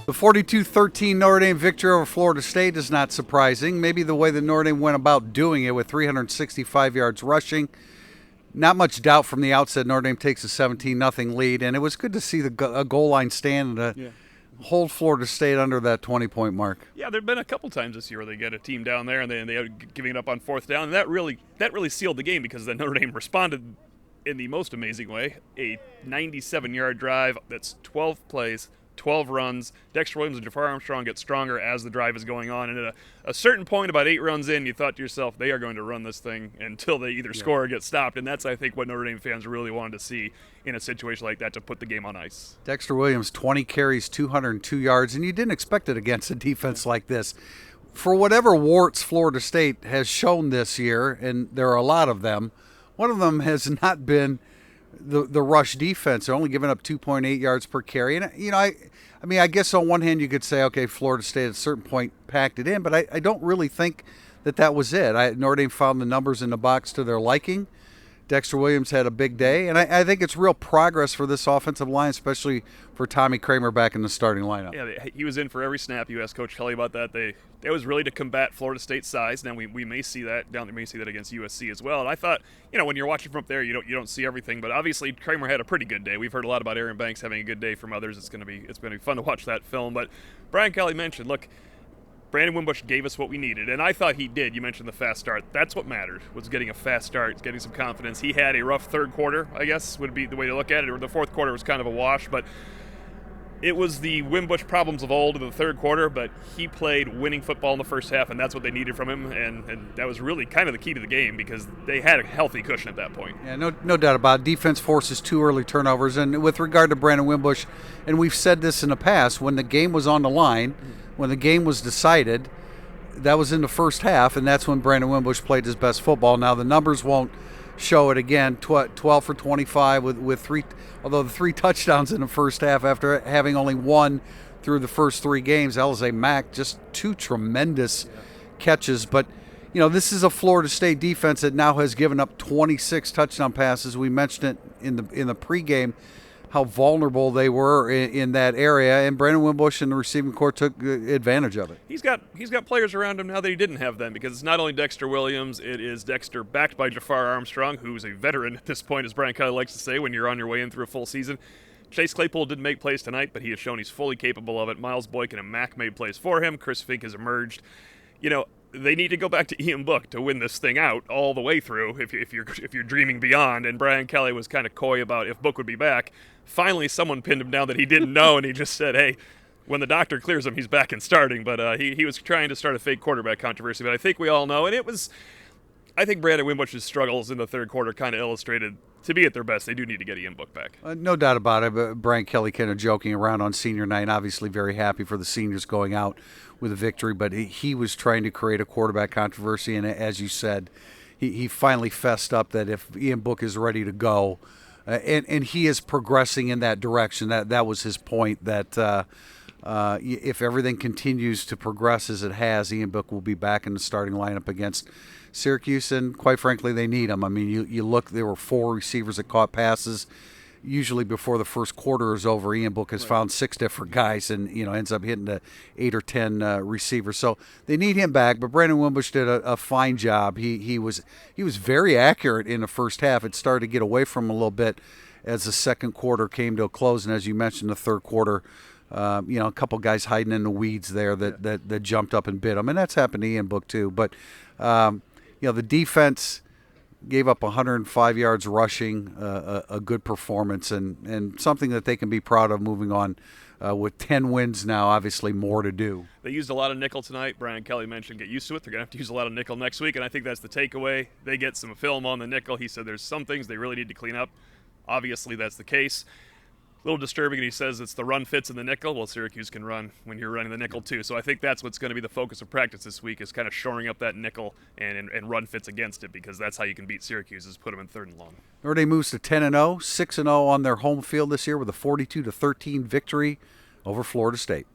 The 42-13 Notre Dame victory over Florida State is not surprising. Maybe the way that Notre Dame went about doing it with 365 yards rushing. Not much doubt from the outset Notre Dame takes a 17-0 lead, and it was good to see a goal line stand to hold Florida State under that 20-point mark. Yeah, there have been a couple times this year where they get a team down there and they are giving it up on fourth down, and that really sealed the game because then Notre Dame responded in the most amazing way. A 97-yard drive that's 12 plays, 12 runs. Dexter Williams and Jafar Armstrong get stronger as the drive is going on. And at a certain point, about 8 runs in, you thought to yourself, they are going to run this thing until they either score or get stopped. And that's, I think, what Notre Dame fans really wanted to see in a situation like that to put the game on ice. Dexter Williams, 20 carries, 202 yards, and you didn't expect it against a defense like this. For whatever warts Florida State has shown this year, and there are a lot of them, one of them has not been the rush defense. They're only giving up 2.8 yards per carry. And, I guess on one hand you could say, okay, Florida State at a certain point packed it in, but I don't really think that was it. Notre Dame found the numbers in the box to their liking. Dexter Williams had a big day, and I think it's real progress for this offensive line, especially for Tommy Kramer back in the starting lineup. Yeah, he was in for every snap. You asked Coach Kelly about that. That was really to combat Florida State's size. Now we may see that down there, may see that against USC as well. And I thought, when you're watching from up there, you don't see everything, but obviously Kramer had a pretty good day. We've heard a lot about Aaron Banks having a good day from others. It's going to be fun to watch that film. But Brian Kelly mentioned, look, Brandon Wimbush gave us what we needed, and I thought he did. You mentioned the fast start. That's what mattered, was getting a fast start, getting some confidence. He had a rough third quarter, I guess, would be the way to look at it. Or the fourth quarter was kind of a wash, but it was the Wimbush problems of old in the third quarter, but he played winning football in the first half, and that's what they needed from him, and that was really kind of the key to the game because they had a healthy cushion at that point. Yeah, no doubt about it. Defense forces 2 early turnovers, and with regard to Brandon Wimbush, and we've said this in the past, when the game was on the line, when the game was decided, that was in the first half, and that's when Brandon Wimbush played his best football. Now, the numbers won't show it again. 12 for 25 with 3, although the 3 touchdowns in the first half after having only 1 through the first 3 games. Alize Mack, just 2 tremendous catches. But, this is a Florida State defense that now has given up 26 touchdown passes. We mentioned it in the pregame, how vulnerable they were in that area, and Brandon Wimbush and the receiving corps took advantage of it. He's got players around him now that he didn't have then, because it's not only Dexter Williams, it is Dexter backed by Jafar Armstrong, who's a veteran at this point, as Brian Kelly likes to say, when you're on your way in through a full season. Chase Claypool didn't make plays tonight, but he has shown he's fully capable of it. Miles Boykin and Mack made plays for him. Chris Fink has emerged. They need to go back to Ian Book to win this thing out all the way through if you're dreaming beyond. And Brian Kelly was kind of coy about if Book would be back. Finally, someone pinned him down that he didn't know, and he just said, hey, when the doctor clears him, he's back and starting. But he was trying to start a fake quarterback controversy. But I think we all know, and I think Brandon Wimbush's struggles in the third quarter kind of illustrated, to be at their best, they do need to get Ian Book back. No doubt about it. But Brian Kelly kind of joking around on senior night, obviously very happy for the seniors going out with a victory, but he was trying to create a quarterback controversy, and as you said, he finally fessed up that if Ian Book is ready to go, and he is progressing in that direction. That was his point, that if everything continues to progress as it has, Ian Book will be back in the starting lineup against Syracuse, and quite frankly, they need him. I mean, you look, there were 4 receivers that caught passes. Usually before the first quarter is over, Ian Book has found 6 different guys and, ends up hitting the 8 or 10 receivers. So they need him back, but Brandon Wimbush did a fine job. He was very accurate in the first half. It started to get away from him a little bit as the second quarter came to a close, and as you mentioned, the third quarter, a couple guys hiding in the weeds there that jumped up and bit him, and that's happened to Ian Book too. But the defense gave up 105 yards rushing, a good performance, and something that they can be proud of moving on. With 10 wins now, obviously more to do. They used a lot of nickel tonight. Brian Kelly mentioned get used to it. They're going to have to use a lot of nickel next week, and I think that's the takeaway. They get some film on the nickel. He said there's some things they really need to clean up. Obviously, that's the case. A little disturbing, and he says it's the run fits in the nickel. Well, Syracuse can run when you're running the nickel too. So I think that's what's going to be the focus of practice this week, is kind of shoring up that nickel and run fits against it, because that's how you can beat Syracuse, is put them in 3rd and long. Notre Dame moves to 10-0, 6-0 on their home field this year with a 42-13 victory over Florida State.